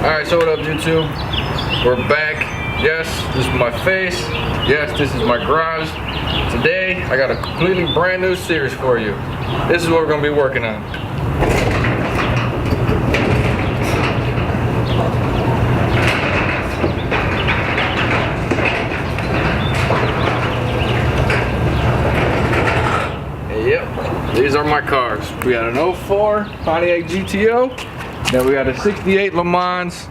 Alright, so what up YouTube? We're back. Yes, this is my face. Yes, this is my garage. Today, I got a completely brand new series for you. This is what we're going to be working on. Yep, these are my cars. We got an 04 Pontiac GTO. Then we got a 68 Le Mans,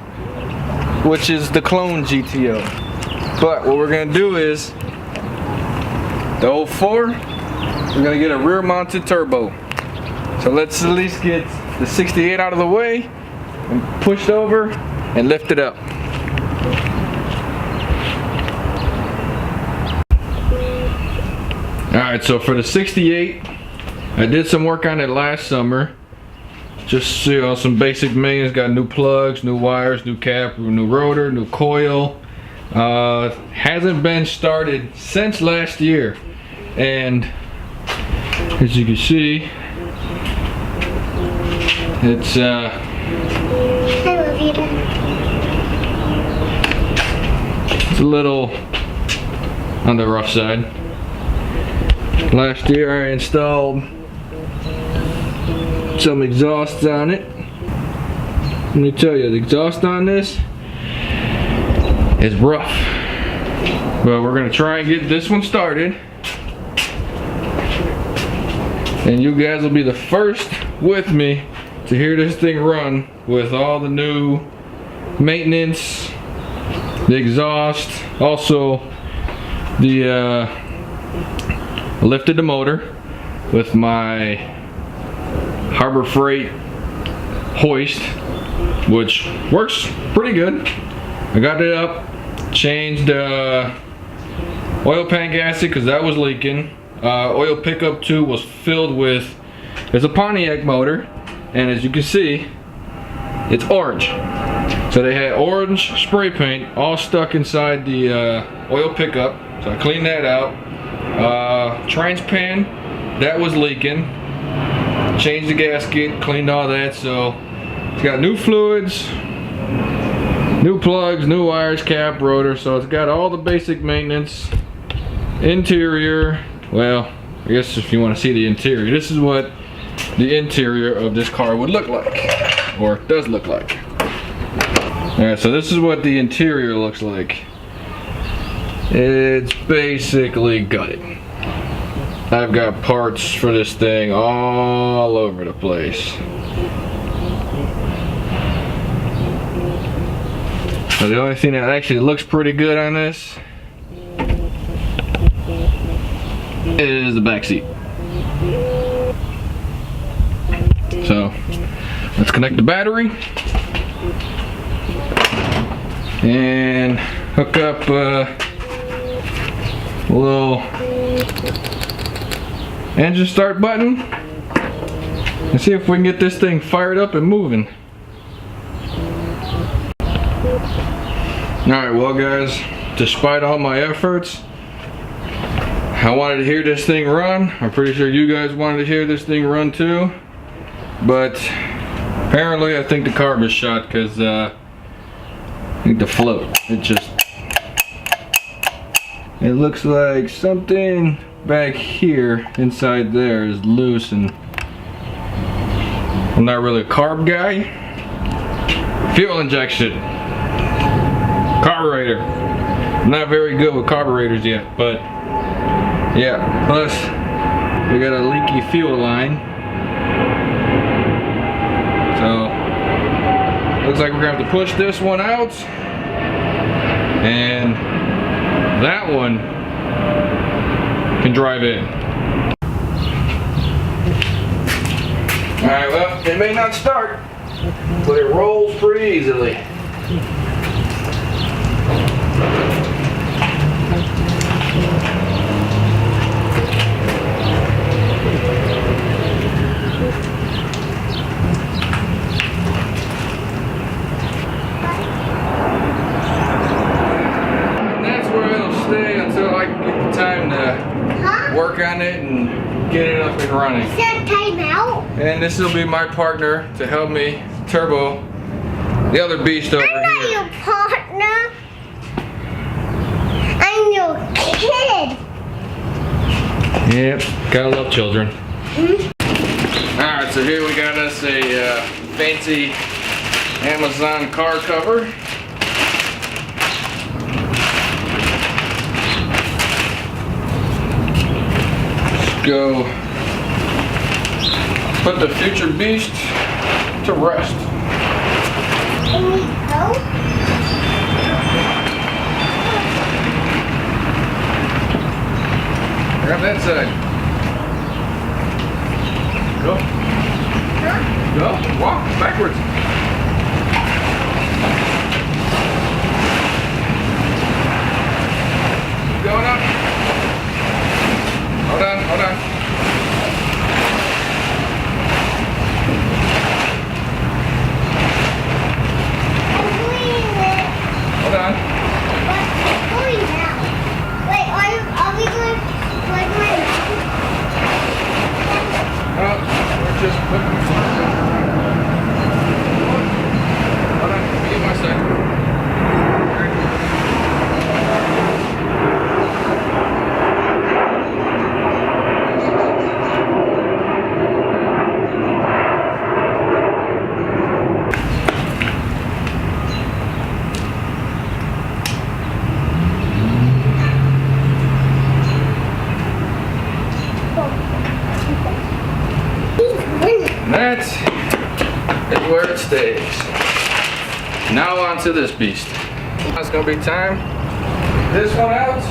which is the clone GTO. But what we're gonna do is, the 04, we're gonna get a rear mounted turbo. So let's at least get the 68 out of the way and push over and lift it up. Alright, so for the 68, I did some work on it last summer. Just, you know, some basic maintenance. Got new plugs, new wires, new cap, new rotor, new coil. Hasn't been started since last year. And as you can see, it's it's a little on the rough side. Last year I installed some exhausts on it. Let me tell you, the exhaust on this is rough. But we're gonna try and get this one started. And you guys will be the first with me to hear this thing run with all the new maintenance, the exhaust, also the lifted the motor with my Harbor Freight hoist, which works pretty good. I got it up, changed oil pan gasket because that was leaking. Oil pickup tube was filled with, it's a Pontiac motor, and as you can see, it's orange. So they had orange spray paint all stuck inside the oil pickup. So I cleaned that out. Trans pan, that was leaking. Changed the gasket, cleaned all that, so it's got new fluids, new plugs, new wires, cap, rotor, so it's got all the basic maintenance. Interior, well, I guess if you want to see the interior, this is what the interior of this car would look like, or does look like. Alright, so this is what the interior looks like. It's basically gutted. I've got parts for this thing all over the place. So the only thing that actually looks pretty good on this is the back seat. So let's connect the battery and hook up a little engine start button and see if we can get this thing fired up and moving. Alright, well guys, despite all my efforts, I wanted to hear this thing run. I'm pretty sure you guys wanted to hear this thing run too. But apparently I think the carb is shot because I think the float, it looks like something back here inside there is loose, and I'm not really a carb guy. Fuel injection, carburetor. I'm not very good with carburetors yet, but yeah. Plus we got a leaky fuel line, so looks like we're gonna have to push this one out, and that one can drive in. Alright, well, it may not start, but it rolls pretty easily. And that's where it'll stay until I can get the time to work on it and get it up and running. Set time out. And this will be my partner to help me turbo the other beast over I'm not here. your partner. I'm your kid. Yep, gotta love children. Alright, so here we got us a fancy Amazon car cover. Let's go put the future beast to rest. Can we go? Grab that side. Go. Huh? Go. Walk backwards. Keep going up. Hold on, hold on. I'm doing it. Hold on. But I'm going now. Wait, are we going like my Oh, we're just putting. Hold on, let me get my side. That is where it stays. Now on to this beast. It's gonna be time. This one out.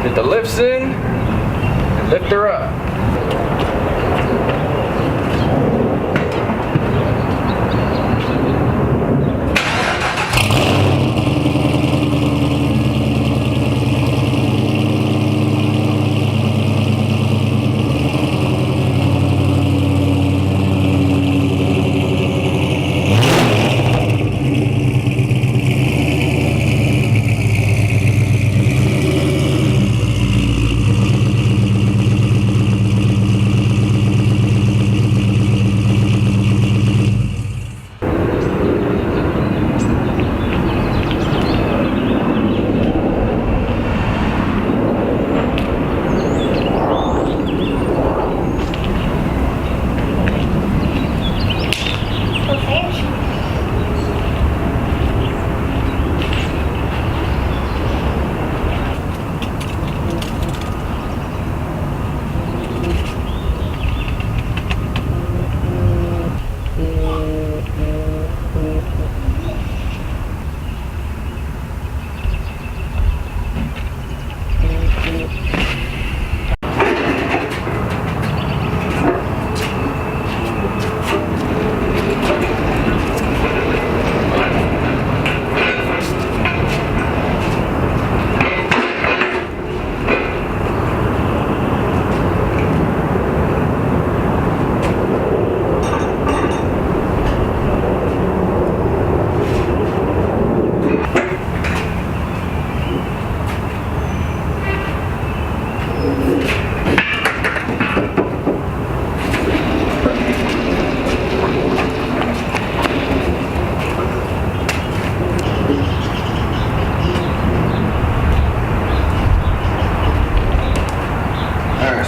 Get the lifts in and lift her up.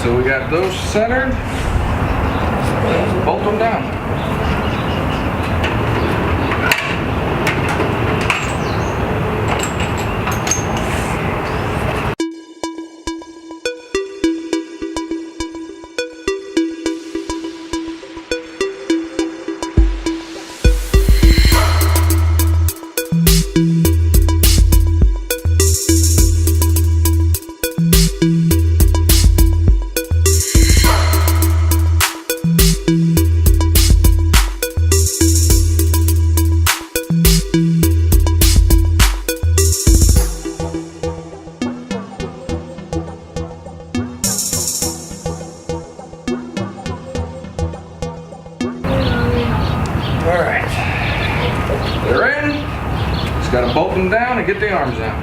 So we got those centered. Let's bolt them down. Alright, they're in. Just gotta bolt them down and get the arms out.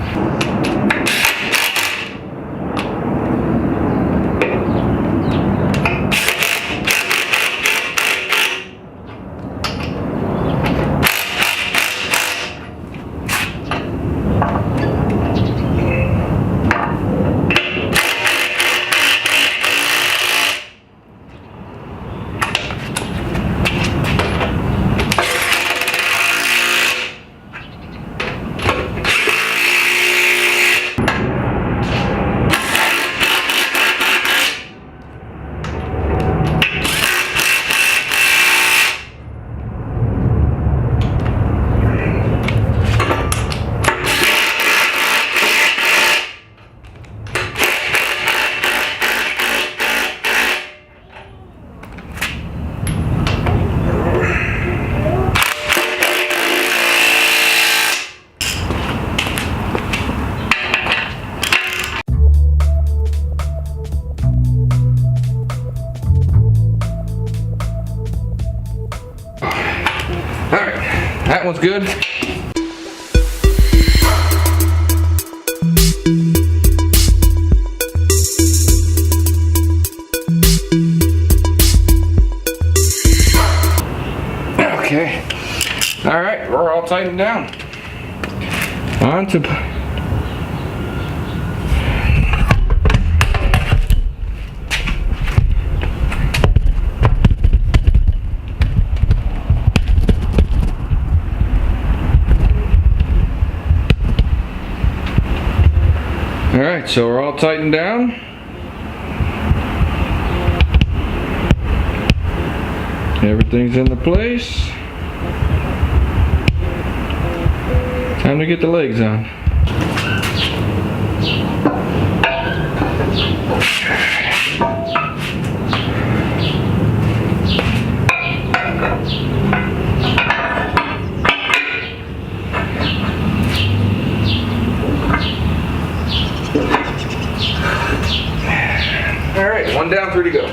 Sounds good. Okay. All right, we're all tightened down. On to. All right, so we're all tightened down. Everything's in the place. Time to get the legs on. All right, 1 down, 3 to go.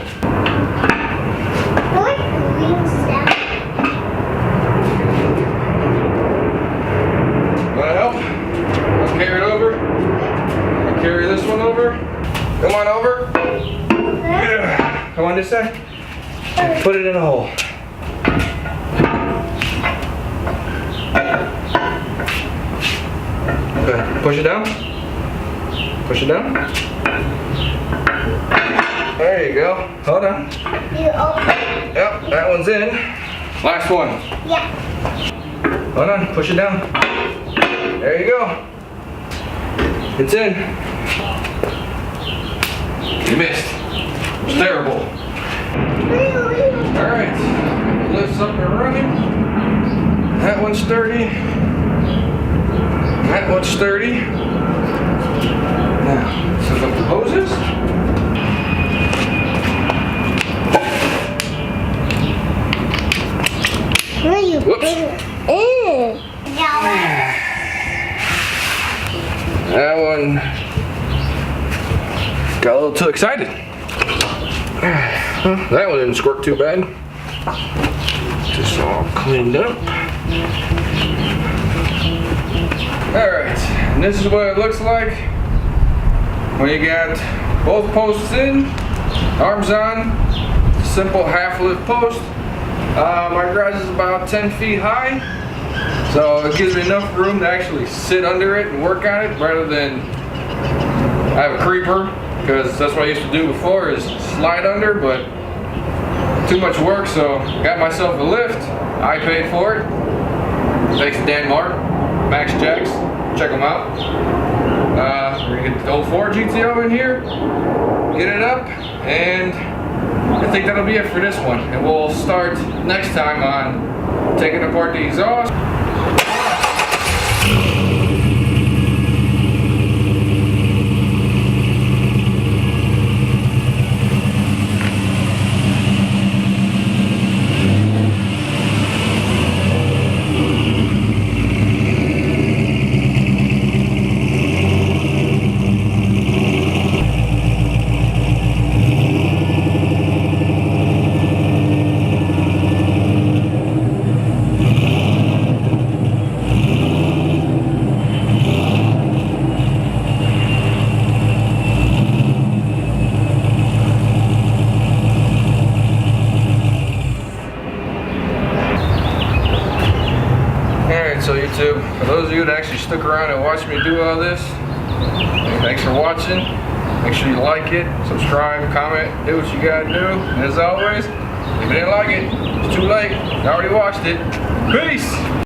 Carry it over. I'll carry this one over. Come on over. Yeah. Come on this side. And put it in a hole. Okay. Push it down. Push it down. There you go. Hold on. You open it. Yep, that one's in. Last one. Yeah. Hold on. Push it down. There you go. It's in. You missed. It's terrible. Alright. Lifts up and running. That one's sturdy. That one's sturdy. Now, let's hook up the hoses. Where are you? Whoops. Ew. That one got a little too excited. That one didn't squirt too bad. Just all cleaned up. Alright, and this is what it looks like when you got both posts in, arms on, simple half lift post. My garage is about 10 feet high. So it gives me enough room to actually sit under it and work on it rather than I have a creeper, because that's what I used to do before, is slide under, but too much work, so got myself a lift. I paid for it. Thanks to Dan Mark, Max Jacks, check them out. We're gonna get the 04 GTO in here, get it up, and I think that'll be it for this one. And we'll start next time on taking apart the exhaust. So YouTube, for those of you that actually stuck around and watched me do all this, thanks for watching. Make sure you like it, subscribe, comment, do what you gotta do. And as always, if you didn't like it, it's too late. You already watched it. Peace!